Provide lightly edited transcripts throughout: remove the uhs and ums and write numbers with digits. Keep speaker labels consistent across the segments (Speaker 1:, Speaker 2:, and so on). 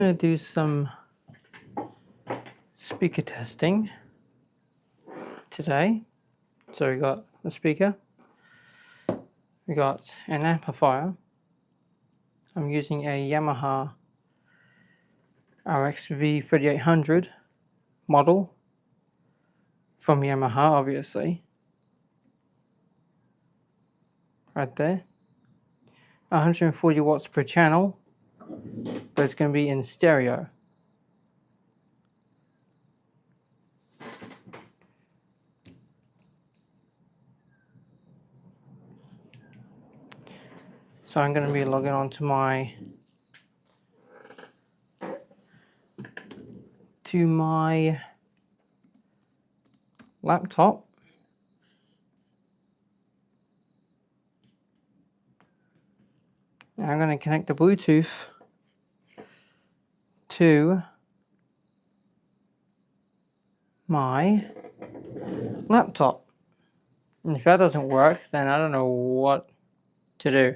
Speaker 1: going to do some speaker testing today. So we got the speaker, we got an amplifier. I'm using a Yamaha RXV 3800 model from Yamaha, obviously. Right there. 140 watts per channel, but it's going to be in stereo. So I'm going to be logging on to my laptop. And I'm going to connect the Bluetooth to my laptop. And if that doesn't work, then I don't know what to do.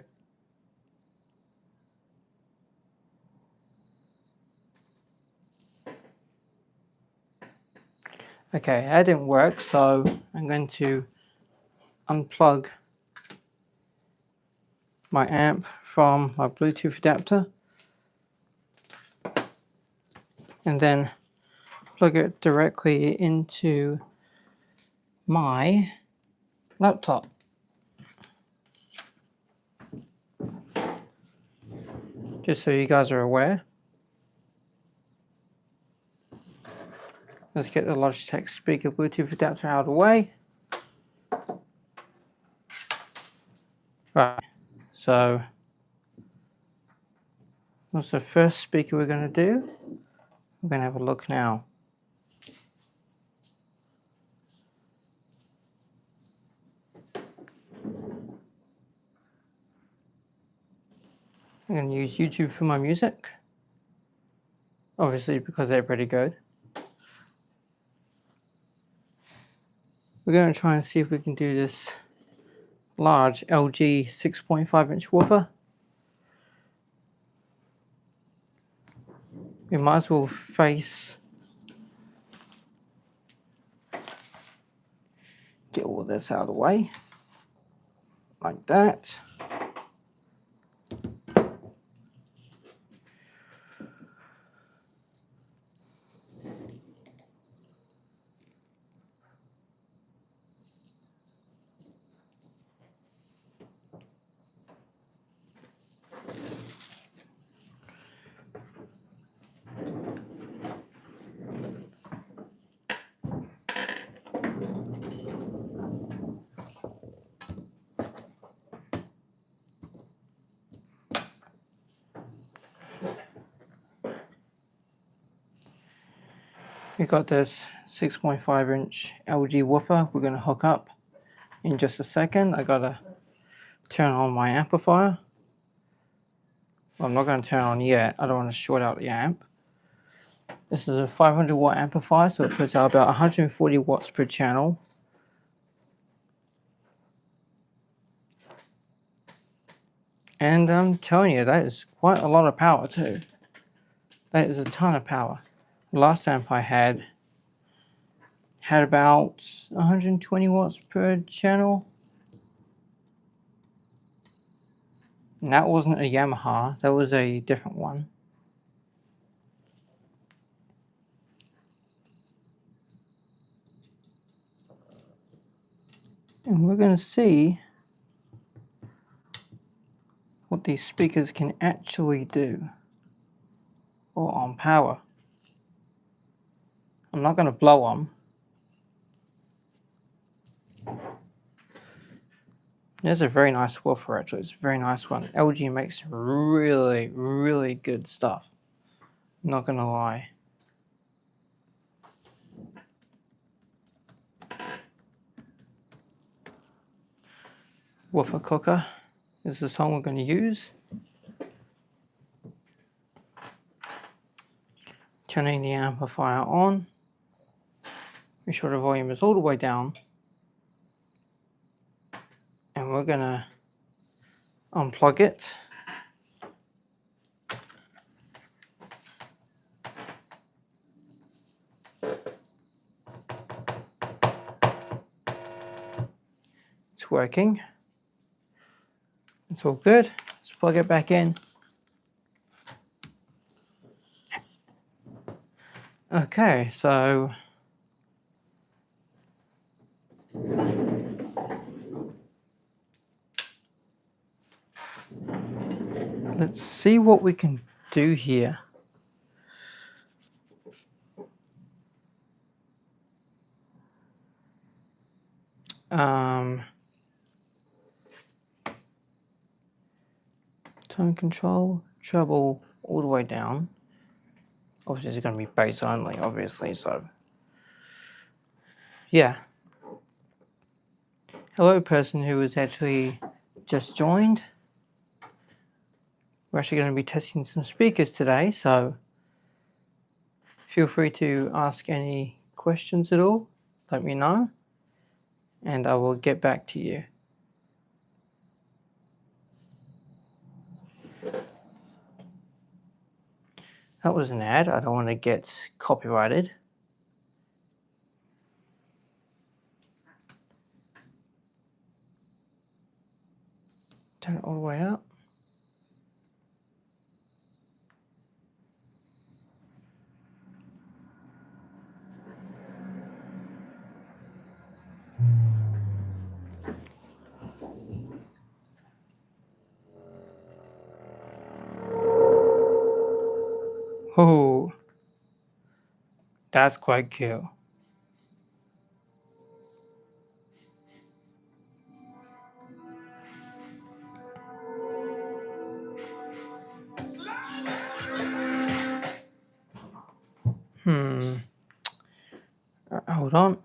Speaker 1: Okay, that didn't work, so I'm going to unplug my amp from my Bluetooth adapter and then plug it directly into my laptop. Just so you guys are aware. Let's get the Logitech speaker Bluetooth adapter out of the way. Right, so what's the first speaker we're going to do? We're going to have a look now. I'm going to use YouTube for my music, obviously because they're pretty good. We're going to try and see if we can do this large LG 6.5 inch woofer. We might as well get all this out of the way, like that. We got this 6.5 inch LG woofer we're going to hook up in just a second. I got to turn on my amplifier. Well, I'm not going to turn on yet. I don't want to short out the amp. This is a 500 watt amplifier, so it puts out about 140 watts per channel. And I'm telling you, that is quite a lot of power too. That is a ton of power. The last amp I had about 120 watts per channel. And that wasn't a Yamaha, that was a different one. And we're going to see what these speakers can actually do, or on power. I'm not going to blow them. There's a very nice woofer actually, it's a very nice one. LG makes really, really good stuff. I'm not going to lie. Woofer Cooker is the song we're going to use. Turning the amplifier on. Make sure the volume is all the way down. And we're going to unplug it. It's working. It's all good. Let's plug it back in. Okay, so let's see what we can do here. Tone control, treble all the way down. Obviously, it's going to be bass only, obviously, so yeah. Hello, person who has actually just joined. We're actually going to be testing some speakers today, so feel free to ask any questions at all. Let me know, and I will get back to you. That was an ad. I don't want to get copyrighted. Turn it all the way up. Oh, that's quite cool. Hold on.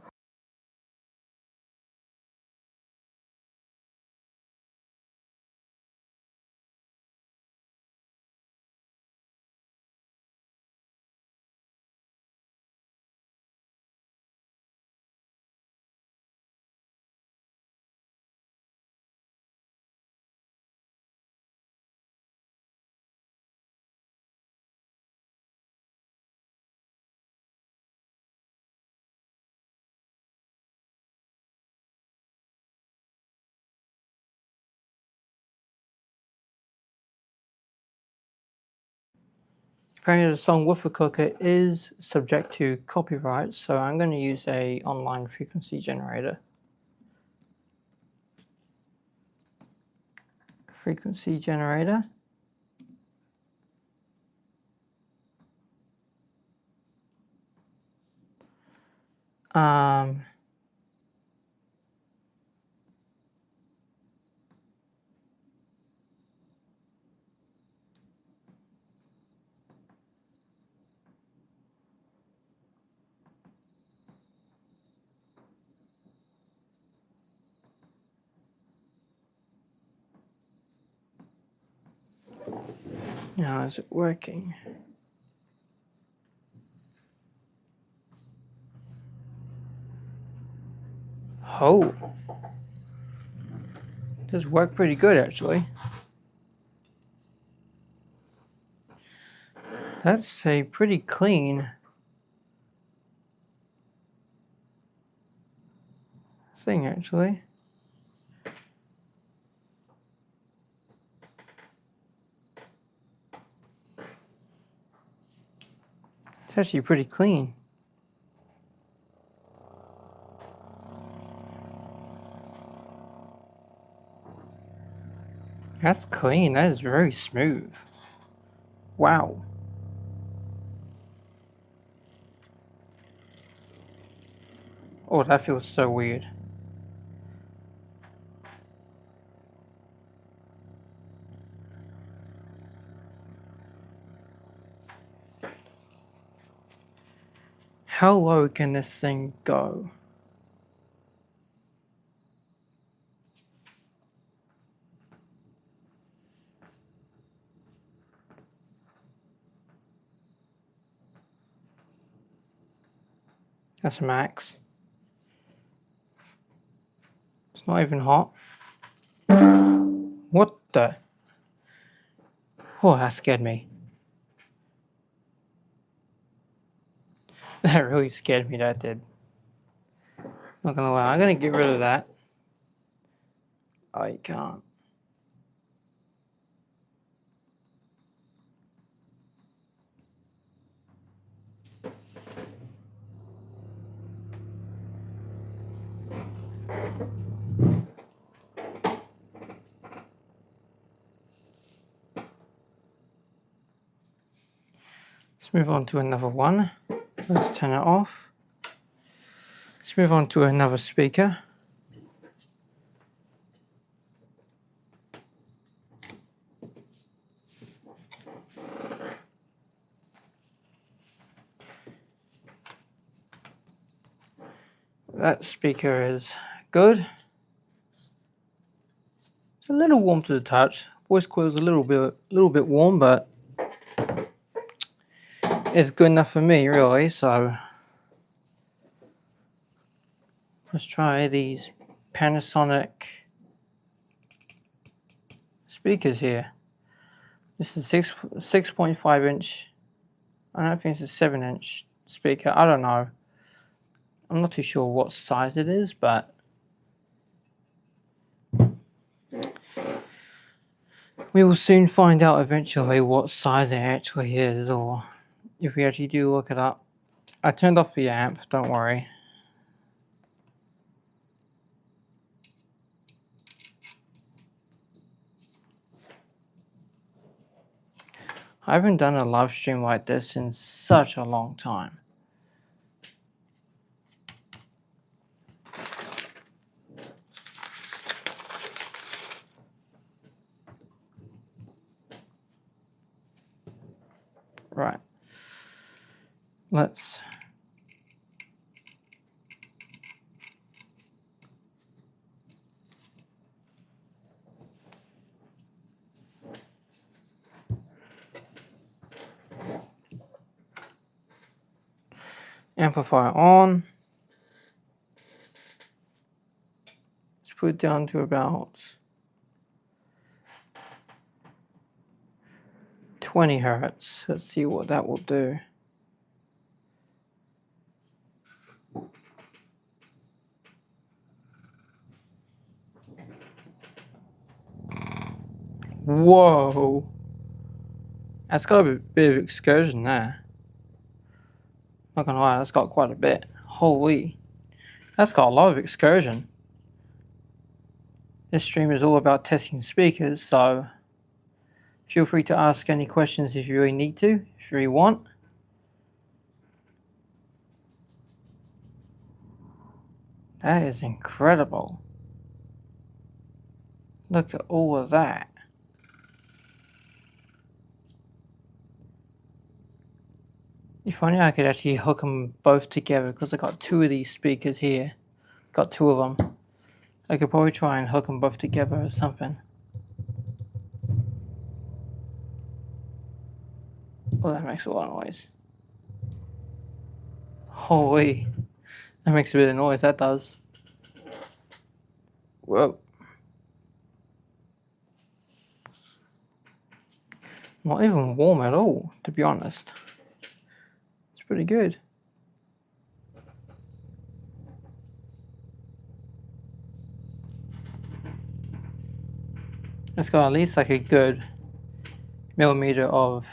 Speaker 1: Apparently the song Woofer Cooker is subject to copyright, so I'm going to use a online frequency generator. Frequency generator. Now is it working? Oh, this worked pretty good actually. That's a pretty clean thing actually. It's actually pretty clean. That's clean. That is very smooth. Wow. Oh, that feels so weird. How low can this thing go? That's max. It's not even hot. What the? Oh, that scared me. That really scared me, that did. Not gonna lie, I'm gonna get rid of that. Oh, you can't. Let's move on to another one. Let's turn it off. Let's move on to another speaker. That speaker is good. It's a little warm to the touch. Voice coil is a little bit warm, but it's good enough for me, really. So let's try these Panasonic speakers here. This is 6.5 inch. I don't think it's a 7-inch speaker. I don't know. I'm not too sure what size it is, but we will soon find out eventually what size it actually is, or if we actually do look it up. I turned off the amp, don't worry. I haven't done a live stream like this in such a long time. Right. Let's amplifier on. Let's put it down to about 20 hertz. Let's see what that will do. Whoa! That's got a bit of excursion there. Not gonna lie, that's got quite a bit. Holy, that's got a lot of excursion. This stream is all about testing speakers, so feel free to ask any questions if you really need to, if you really want. That is incredible. Look at all of that. If only I could actually hook them both together, because I got two of these speakers here. Got two of them. I could probably try and hook them both together or something. Oh, that makes a lot of noise. Holy, that makes a bit of noise, that does. Whoa. Not even warm at all, to be honest. It's pretty good. It's got at least like a good millimeter of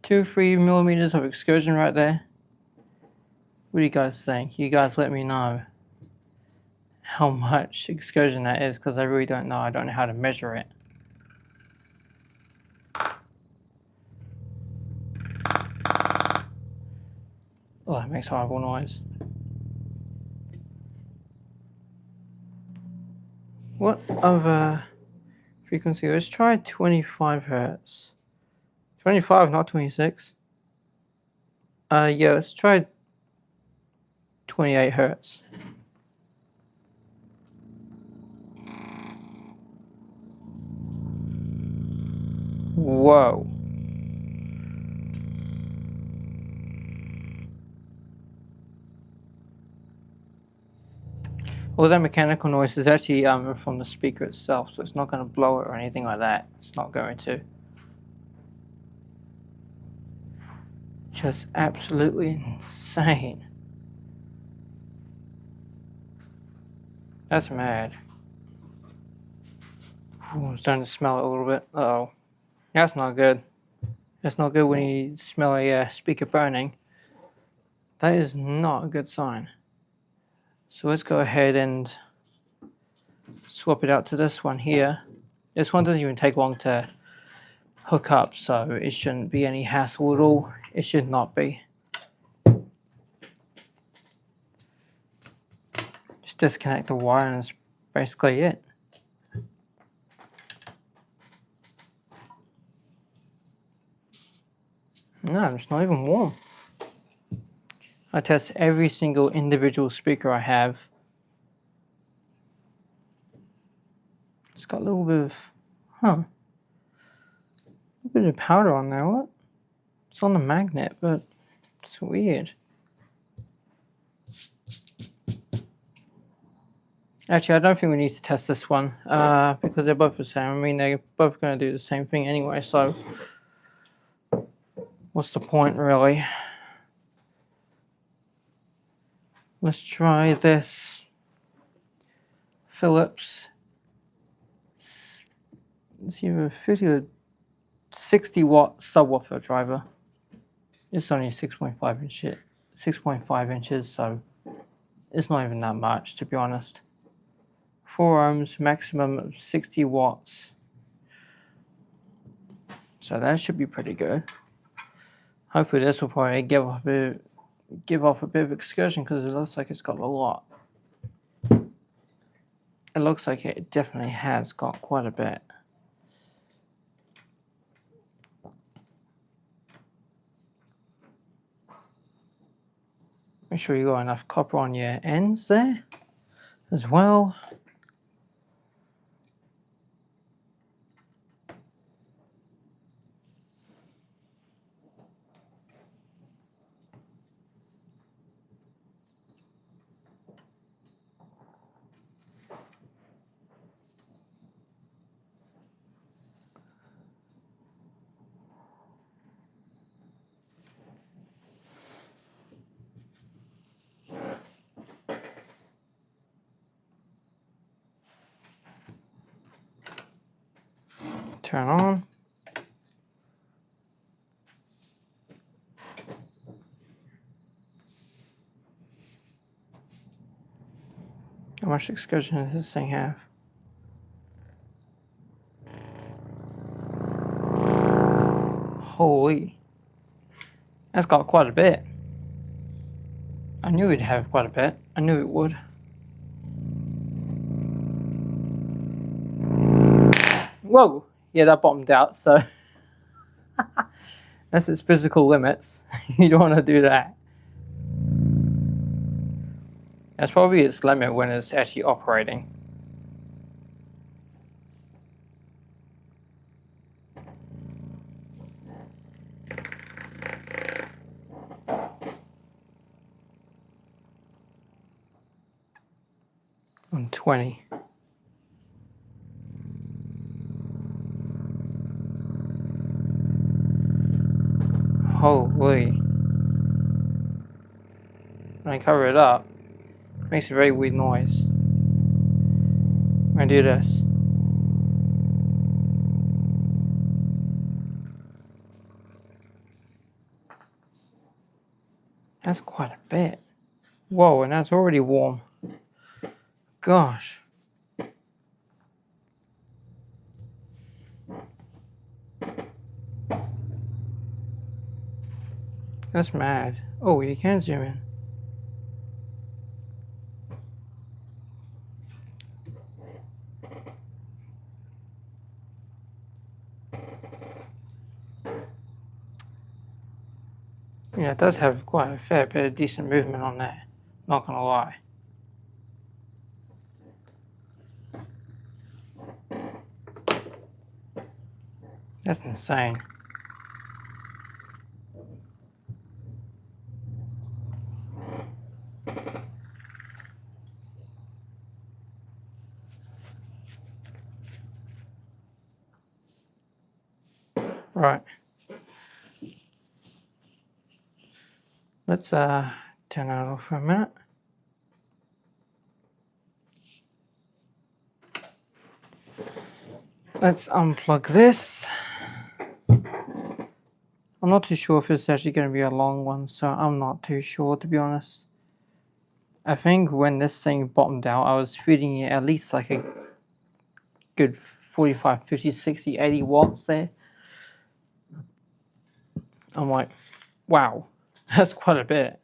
Speaker 1: 2-3 millimeters of excursion right there. What do you guys think? You guys let me know how much excursion that is, because I really don't know. I don't know how to measure it. Oh, that makes horrible noise. What other frequency? Let's try 25 hertz. 25, not 26. Yeah, let's try 28 hertz. Whoa. All that mechanical noise is actually from the speaker itself, so it's not going to blow it or anything like that. It's not going to. Just absolutely insane. That's mad. Ooh, I'm starting to smell it a little bit. Uh-oh. That's not good. That's not good when you smell a speaker burning. That is not a good sign. So let's go ahead and swap it out to this one here. This one doesn't even take long to hook up, so it shouldn't be any hassle at all. It should not be. Just disconnect the wire and that's basically it. No, it's not even warm. I test every single individual speaker I have. It's got a little bit of, a bit of powder on there. What? It's on the magnet, but it's weird. Actually, I don't think we need to test this one because they're both the same. I mean, they're both going to do the same thing anyway, so what's the point, really? Let's try this Philips. It's either 50 or 60 watt subwoofer driver. It's only 6.5 inch, 6.5 inches, so it's not even that much, to be honest. 4 ohms, maximum of 60 watts. So that should be pretty good. Hopefully this will probably give off a bit of excursion because it looks like it's got a lot. It looks like it definitely has got quite a bit. Make sure you got enough copper on your ends there as well. Turn on. How much excursion does this thing have? Holy. That's got quite a bit. I knew it'd have quite a bit. I knew it would. Whoa! Yeah, that bottomed out, so that's its physical limits. You don't want to do that. That's probably its limit when it's actually operating. On 20. Holy. When I cover it up, it makes a very weird noise. I'm gonna do this. That's quite a bit. Whoa, and that's already warm. Gosh. That's mad. Oh, you can zoom in. Yeah, it does have quite a fair bit of decent movement on there. Not gonna lie. That's insane. Right. Let's turn that off for a minute. Let's unplug this. I'm not too sure if it's actually going to be a long one, so I'm not too sure, to be honest. I think when this thing bottomed out, I was feeding it at least like a good 45, 50, 60, 80 watts there. I'm like, wow, that's quite a bit.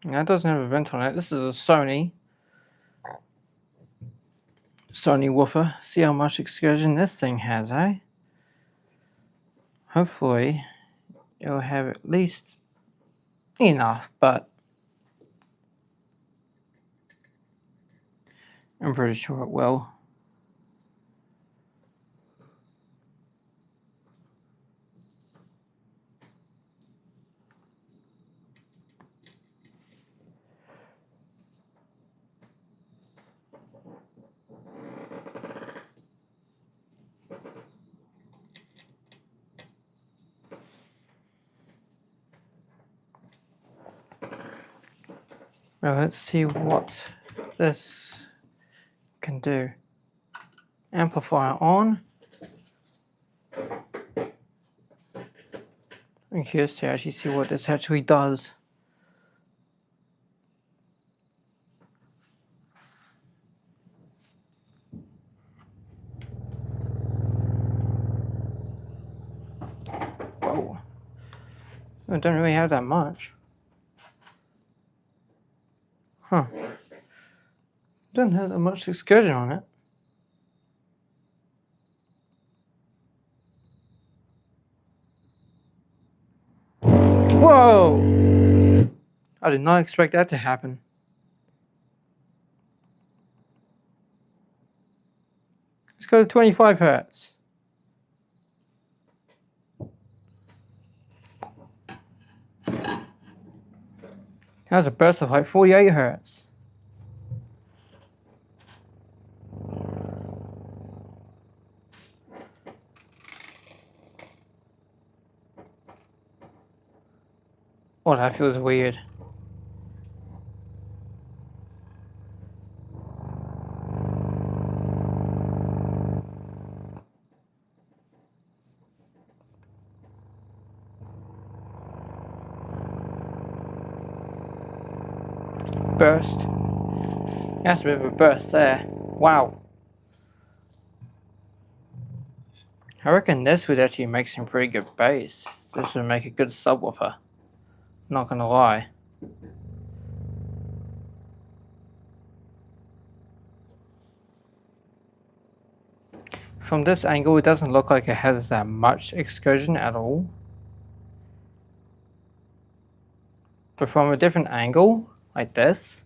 Speaker 1: Now, it doesn't have a vent on it. This is a Sony woofer. See how much excursion this thing has, eh? Hopefully, it'll have at least enough, but I'm pretty sure it will. Well, let's see what this can do. Amplifier on. I'm curious to actually see what this actually does. Whoa. I don't really have that much. Huh. Doesn't have that much excursion on it. Whoa! I did not expect that to happen. Let's go to 25 hertz. That was a burst of like 48 hertz. Oh, that feels weird. Burst. That's a bit of a burst there. Wow. I reckon this would actually make some pretty good bass. This would make a good subwoofer. Not gonna lie. From this angle, it doesn't look like it has that much excursion at all. But from a different angle, like this,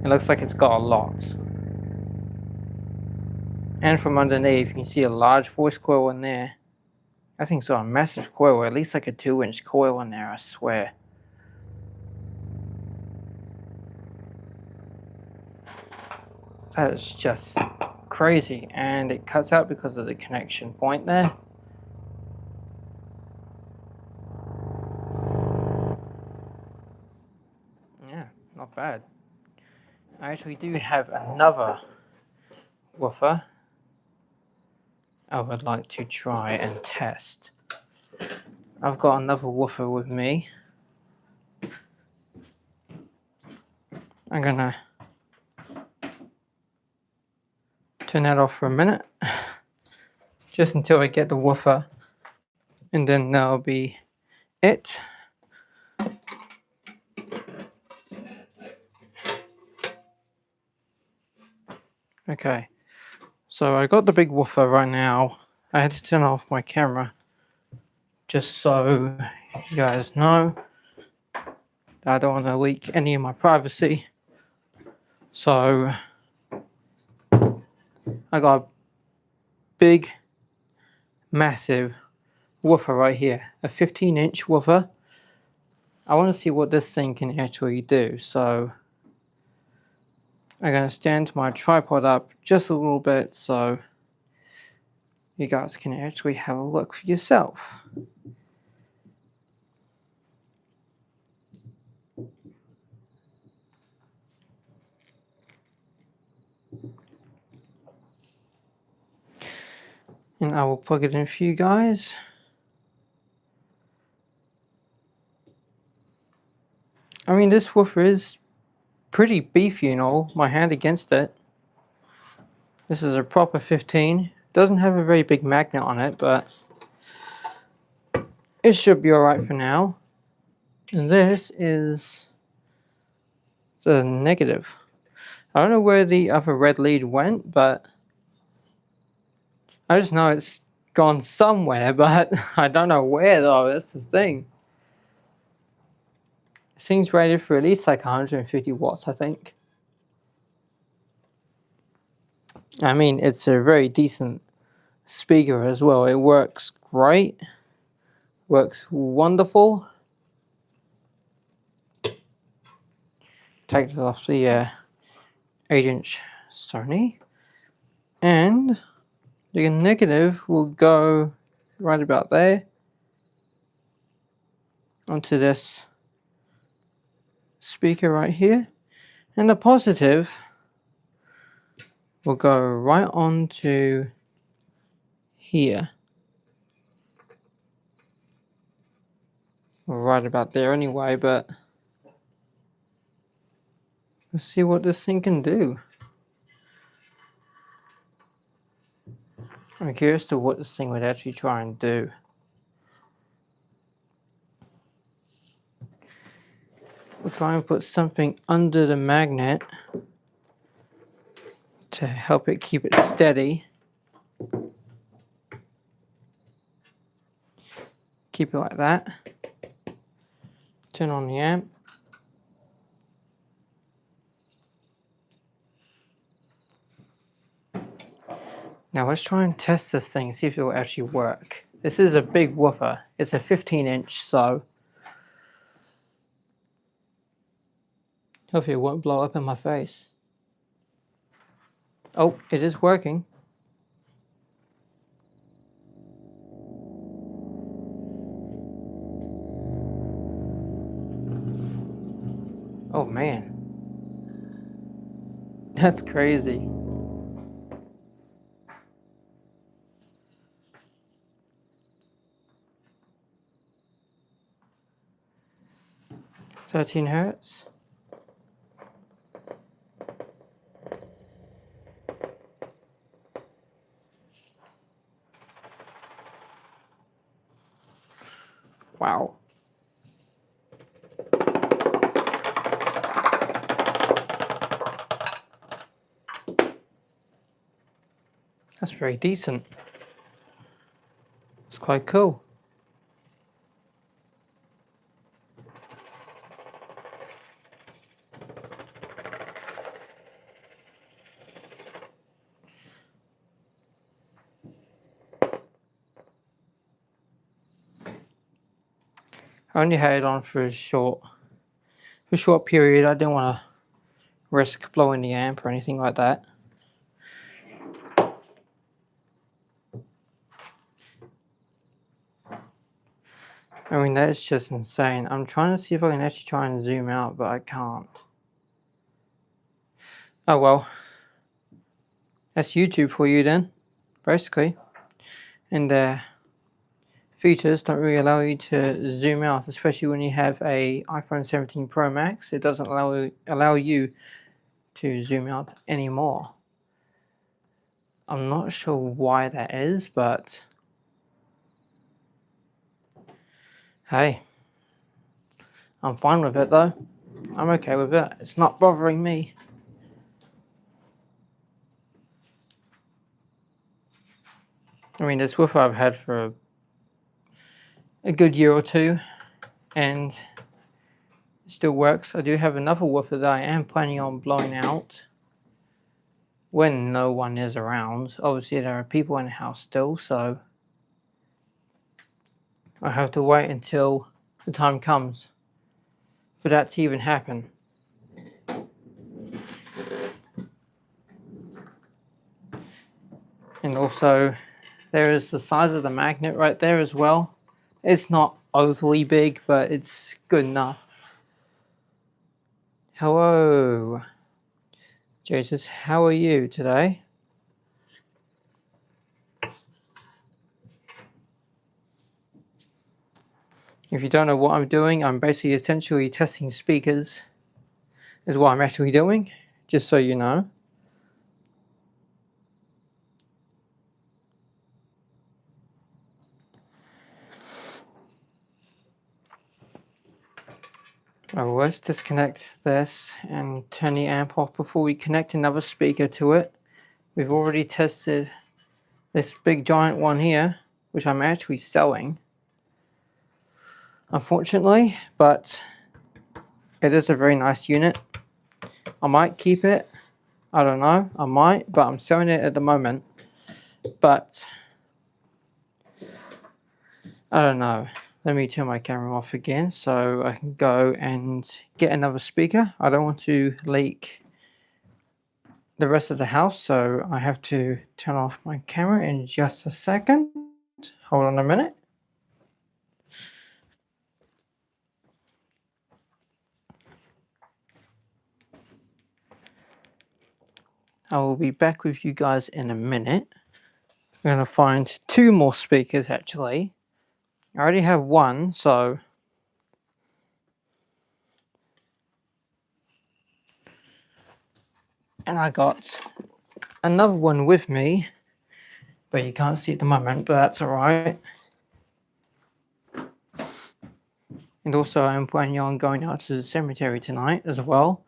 Speaker 1: it looks like it's got a lot. And from underneath, you can see a large voice coil in there. I think it's got a massive coil, or at least like a 2-inch coil in there, I swear. That is just crazy, and it cuts out because of the connection point there. Yeah, not bad. I actually do have another woofer I would like to try and test. I've got another woofer with me. I'm gonna turn that off for a minute, just until I get the woofer, and then that'll be it. Okay, so I got the big woofer right now. I had to turn off my camera just so you guys know that I don't want to leak any of my privacy. So I got a big, massive woofer right here, a 15-inch woofer. I want to see what this thing can actually do, so I'm going to stand my tripod up just a little bit so you guys can actually have a look for yourself. And I will plug it in for you guys. I mean, this woofer is pretty beefy and all, my hand against it. This is a proper 15. Doesn't have a very big magnet on it, but it should be alright for now. And this is the negative. I don't know where the other red lead went, but I just know it's gone somewhere, but I don't know where though, that's the thing. This thing's rated for at least like 150 watts, I think. I mean, it's a very decent speaker as well. It works great. Works wonderful. Take it off the 8-inch Sony. And the negative will go right about there onto this speaker right here. And the positive will go right onto here. Right about there anyway, but let's see what this thing can do. I'm curious to what this thing would actually try and do. We'll try and put something under the magnet to help it keep it steady. Keep it like that. Turn on the amp. Now let's try and test this thing, see if it will actually work. This is a big woofer. It's a 15-inch, so hopefully it won't blow up in my face. Oh, it is working. Oh man. That's crazy. Hertz. Wow. That's very decent. It's quite cool. I only had it on for a short period. I didn't want to risk blowing the amp or anything like that. I mean, that's just insane. I'm trying to see if I can actually try and zoom out, but I can't. Oh well. That's YouTube for you then, basically. And the features don't really allow you to zoom out, especially when you have a iPhone 17 Pro Max. It doesn't allow you to zoom out anymore. I'm not sure why that is, but hey, I'm fine with it though. I'm okay with it. It's not bothering me. I mean, this woofer I've had for a good year or two, and it still works. I do have another woofer that I am planning on blowing out when no one is around. Obviously, there are people in the house still, so I have to wait until the time comes for that to even happen. And also, There is the size of the magnet right there as well. It's not overly big, but it's good enough. Hello, Jesus. How are you today? If you don't know what I'm doing, I'm basically essentially testing speakers, is what I'm actually doing, just so you know. Well, let's disconnect this and turn the amp off before we connect another speaker to it. We've already tested this big giant one here, which I'm actually selling, unfortunately, but it is a very nice unit. I might keep it. I don't know. I might, but I'm selling it at the moment. But I don't know. Let me turn my camera off again so I can go and get another speaker. I don't want to leak the rest of the house, so I have to turn off my camera in just a second. Hold on a minute. I will be back with you guys in a minute. I'm going to find 2 more speakers actually. I already have one, so and I got another one with me, but you can't see it at the moment, but that's alright. And also I'm planning on going out to the cemetery tonight as well.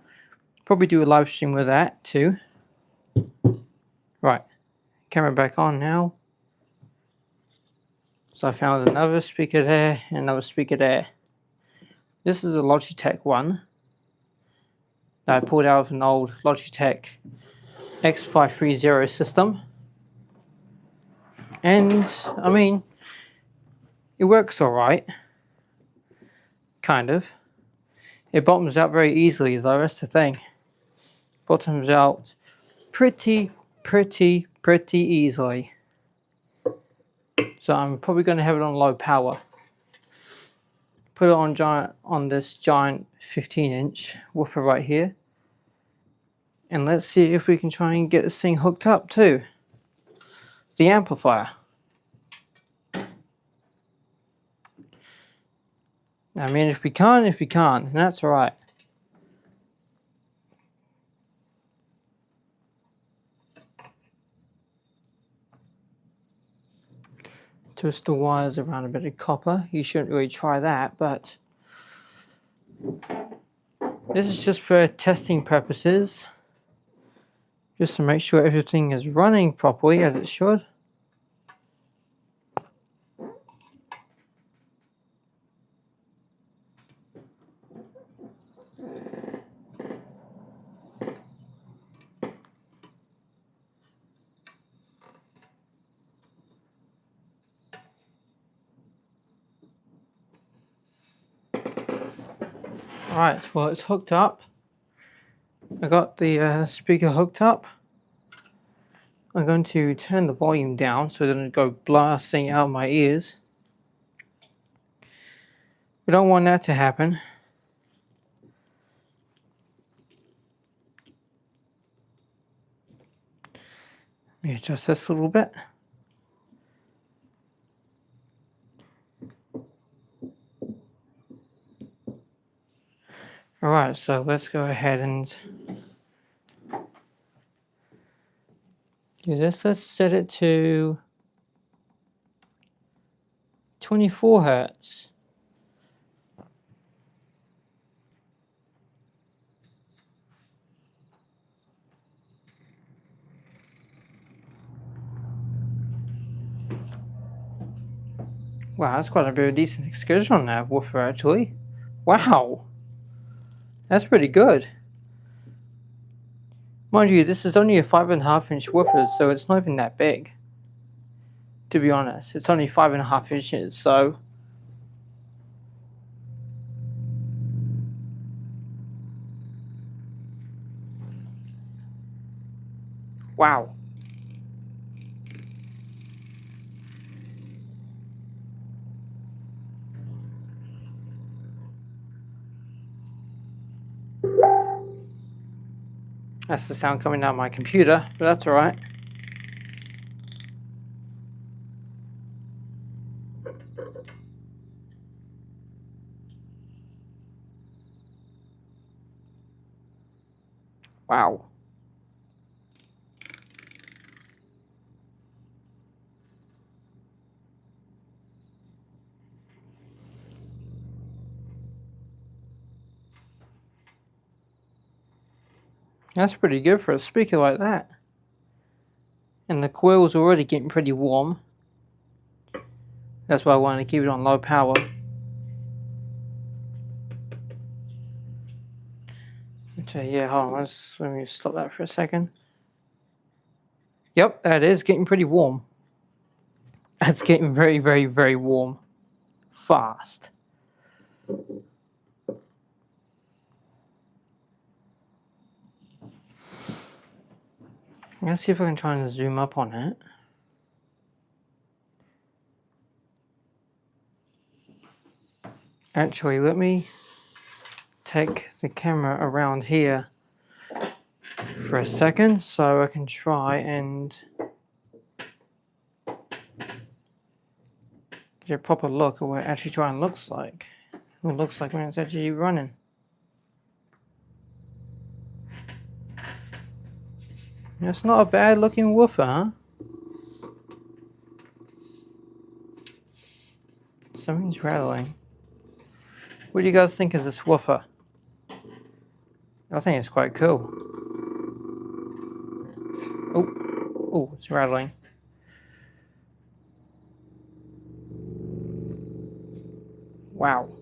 Speaker 1: Probably do a live stream with that too. Right, camera back on now. So I found another speaker there and another speaker there. This is a Logitech one that I pulled out of an old Logitech X530 system. And I mean, it works alright. Kind of. It bottoms out very easily though, that's the thing. Bottoms out pretty easily. So I'm probably going to have it on low power. Put it on this giant 15-inch woofer right here. And let's see if we can try and get this thing hooked up to the amplifier. I mean, if we can't, and that's alright. Twist the wires around a bit of copper. You shouldn't really try that, but this is just for testing purposes. Just to make sure everything is running properly as it should. Alright, well it's hooked up. I got the speaker hooked up. I'm going to turn the volume down so it doesn't go blasting out my ears. We don't want that to happen. Let me adjust this a little bit. Alright, so let's go ahead and do this. Let's set it to 24 Hertz. Wow, that's quite a bit of a decent excursion on that woofer actually. Wow, that's pretty good. Mind you, this is only a 5.5-inch woofer, so it's not even that big. To be honest, it's only 5.5 inches, so wow. That's the sound coming out of my computer, but that's alright. Wow. That's pretty good for a speaker like that. And the coil's already getting pretty warm. That's why I wanted to keep it on low power. Okay, yeah, hold on, let me stop that for a second. Yep, that is getting pretty warm. It's getting very, very, very warm. Fast. Let's see if I can try and zoom up on it. Actually, let me take the camera around here for a second so I can try and get a proper look at what it actually trying looks like. What it looks like when it's actually running. That's not a bad looking woofer, huh? Something's rattling. What do you guys think of this woofer? I think it's quite cool. Oh, it's rattling. Wow.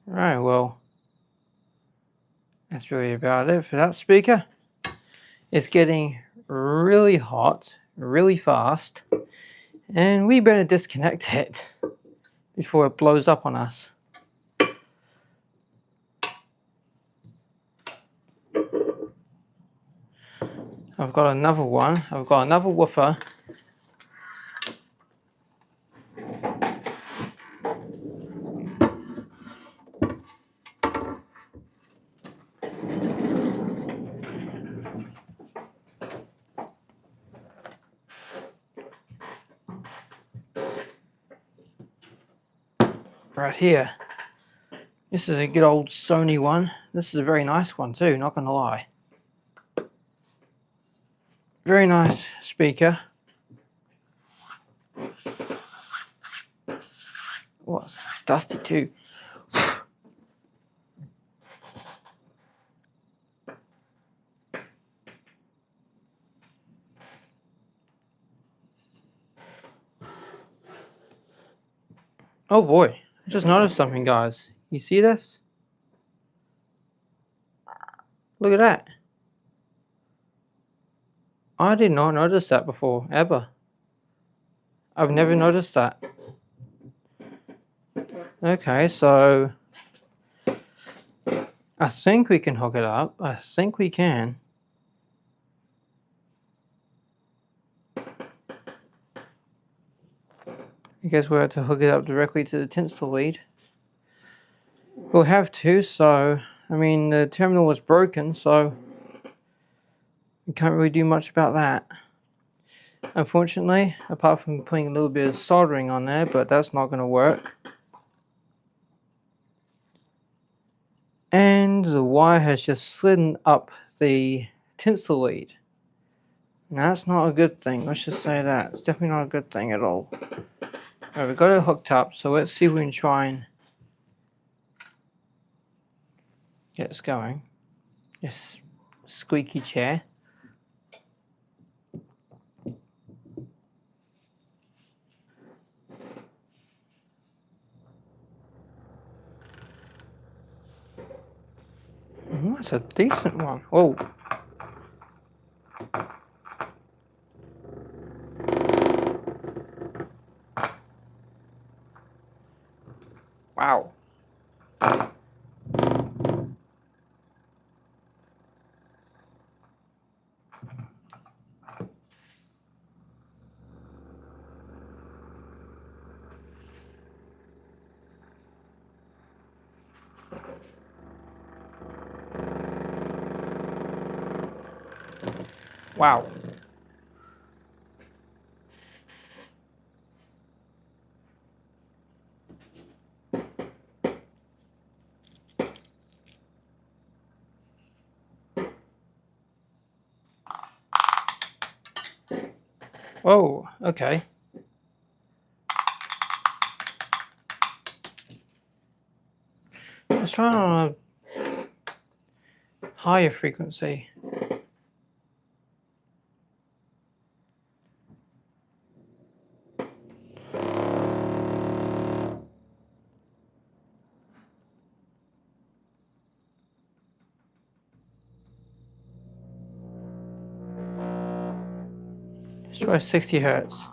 Speaker 1: Right, well, that's really about it for that speaker. It's getting really hot, really fast, and we better disconnect it before it blows up on us. I've got another one. I've got another woofer. Right here. This is a good old Sony one. This is a very nice one too, not gonna lie. Very nice speaker. Oh, it's dusty too. Oh boy, I just noticed something, guys. You see this? Look at that. I did not notice that before, ever. I've never noticed that. Okay, so I think we can hook it up. I think we can. I guess we'll have to hook it up directly to the tinsel lead. We'll have to, so, I mean, the terminal was broken, so we can't really do much about that. Unfortunately, apart from putting a little bit of soldering on there, but that's not going to work. And the wire has just slidden up the tinsel lead. Now that's not a good thing, let's just say that. It's definitely not a good thing at all. Alright, we've got it hooked up, so let's see if we can try and get this going. This squeaky chair. That's a decent one. Whoa. Wow. Wow. Oh, okay. Let's try on a higher frequency. Let's try 60 hertz.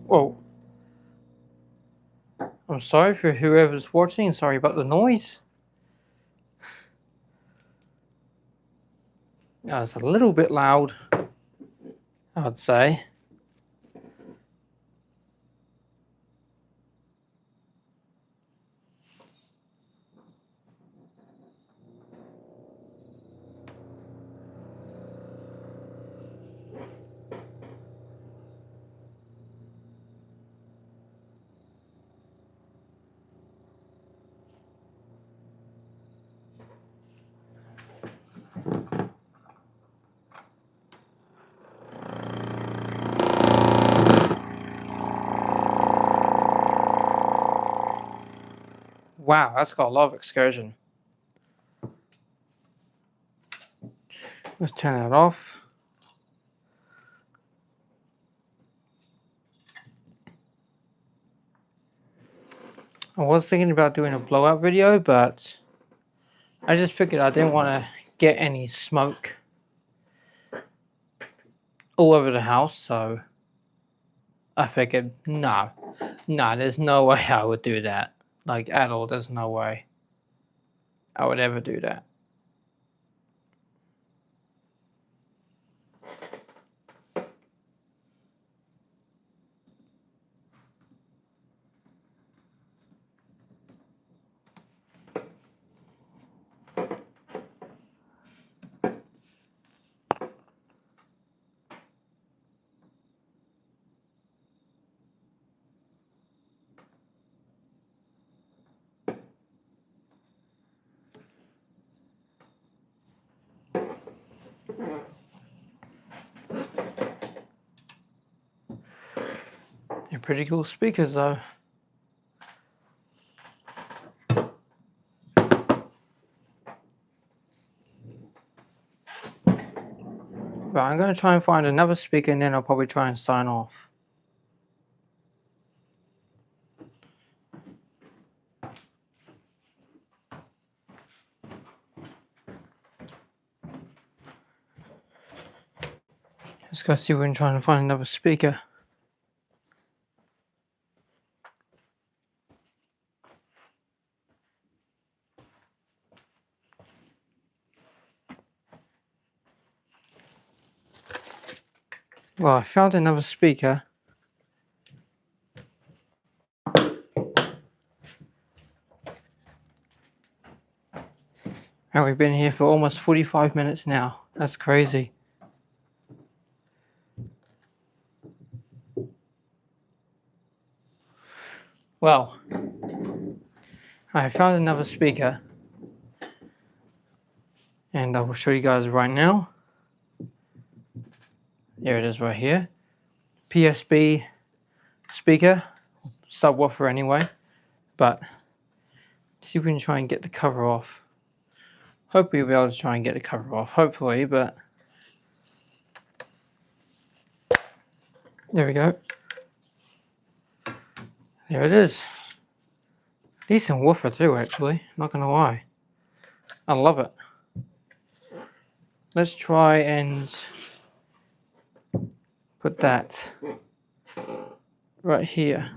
Speaker 1: Whoa. I'm sorry for whoever's watching. Sorry about the noise. It's a little bit loud, I'd say. Wow, that's got a lot of excursion. Let's turn that off. I was thinking about doing a blowout video, but I just figured I didn't want to get any smoke all over the house, so I figured, no, there's no way I would do that. Like, at all, there's no way I would ever do that. They're pretty cool speakers, though. But I'm going to try and find another speaker, and then I'll probably try and sign off. Let's go see if we can try and find another speaker. Well, I found another speaker. And we've been here for almost 45 minutes now. That's crazy. Well, I found another speaker, and I will show you guys right now. There it is right here. PSB speaker, subwoofer anyway, but see if we can try and get the cover off Hopefully we'll be able to try and get the cover off, hopefully, but there we go. There it is. Decent woofer too, actually, not gonna lie. I love it. Let's try and put that right here.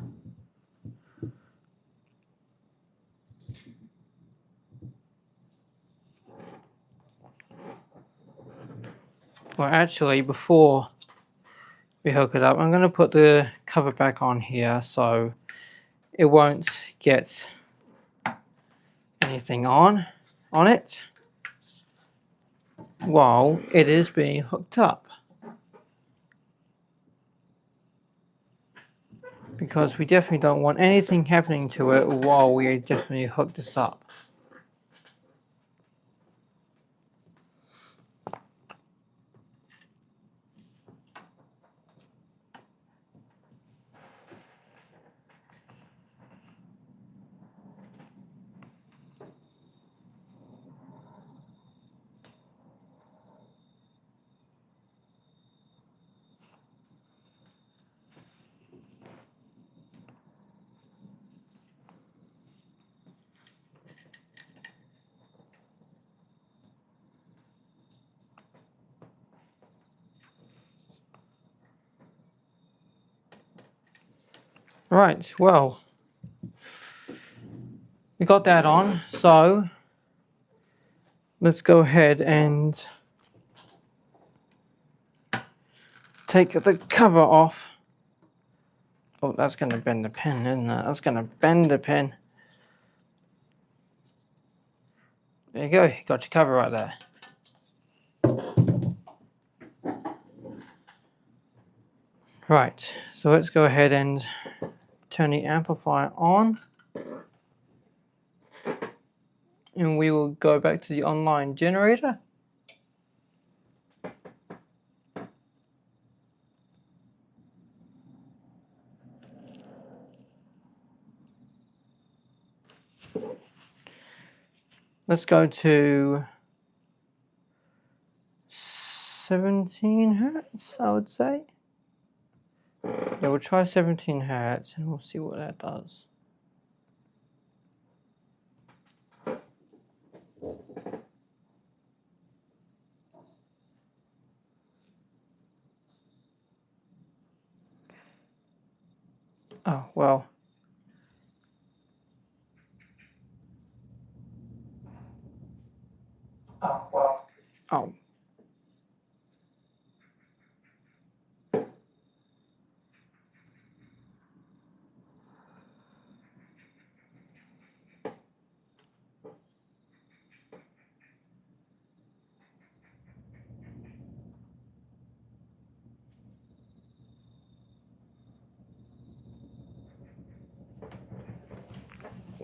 Speaker 1: Well, actually, before we hook it up, I'm going to put the cover back on here so it won't get anything on it while it is being hooked up, because we definitely don't want anything happening to it while we definitely hook this up. Right, well, we got that on, so let's go ahead and take the cover off. Oh, that's going to bend the pin, isn't it? That's going to bend the pin. There you go, you got your cover right there. Right, so let's go ahead and turn the amplifier on. And we will go back to the online generator. Let's go to 17 hertz, I would say. Yeah, we'll try 17 hertz and we'll see what that does. Oh, well. Oh.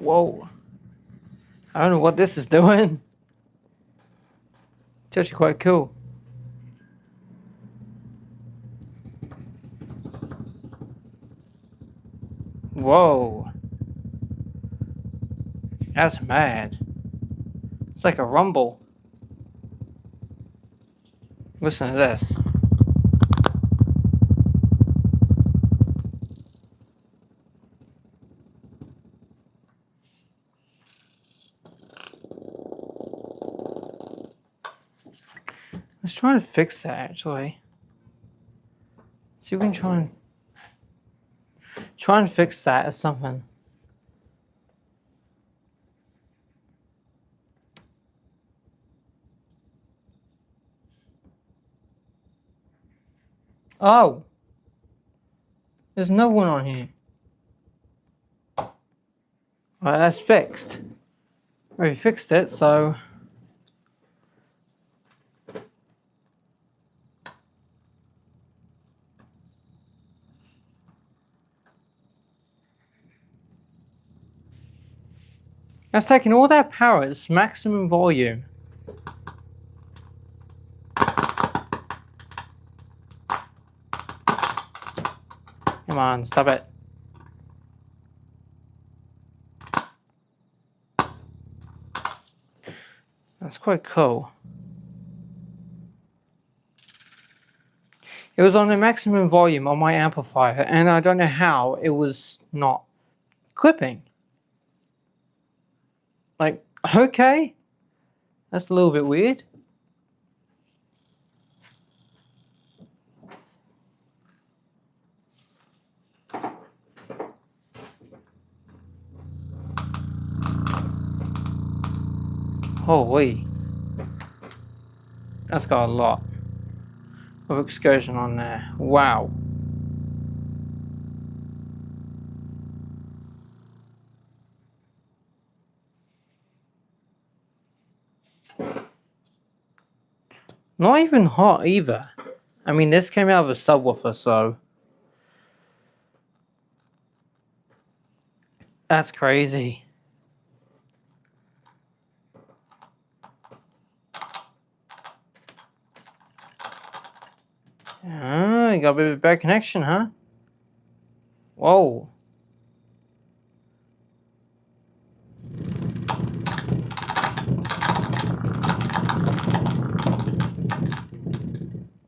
Speaker 1: Whoa. I don't know what this is doing. It's actually quite cool. Whoa. That's mad. It's like a rumble. Listen to this. Let's try and fix that actually. See if we can try and fix that as something. Oh, there's no one on here. Alright, that's fixed. We fixed it, so that's taking all that power at its maximum volume. Come on, stop it. That's quite cool. It was on the maximum volume on my amplifier, and I don't know how it was not clipping. Like, okay, that's a little bit weird. Holy, that's got a lot of excursion on there. Wow. Not even hot either. I mean, this came out of a subwoofer, so that's crazy. Ah, you got a bit of a bad connection, huh? Whoa.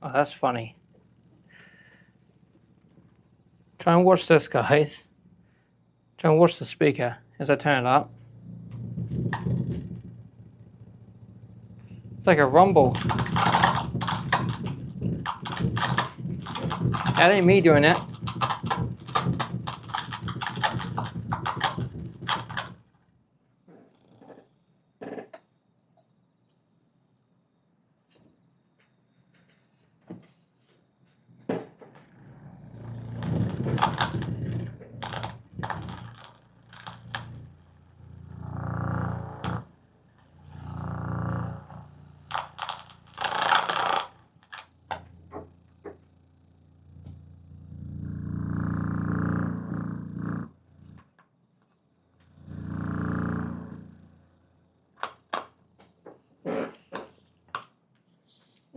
Speaker 1: Oh, that's funny. Try and watch this, guys. Try and watch the speaker as I turn it up. It's like a rumble. That ain't me doing it.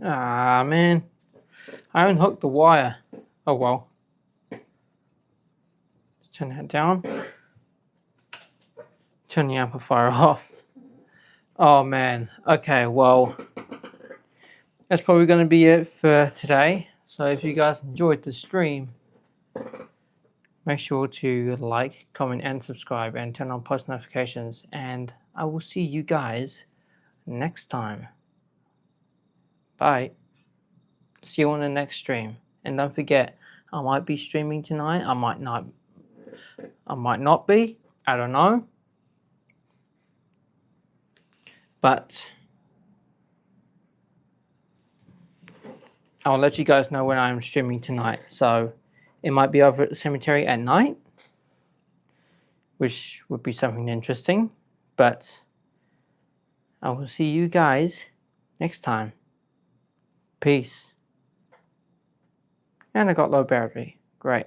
Speaker 1: Ah, man. I unhooked the wire. Oh well. Let's turn that down. Turn the amplifier off. Oh man. Okay, well, that's probably going to be it for today. So if you guys enjoyed the stream, make sure to like, comment, and subscribe, and turn on post notifications. And I will see you guys next time. Bye. See you on the next stream. And don't forget, I might be streaming tonight. I might not be. I don't know. But I'll let you guys know when I'm streaming tonight. So it might be over at the cemetery at night, which would be something interesting. But I will see you guys next time. Peace. And I got low battery. Great.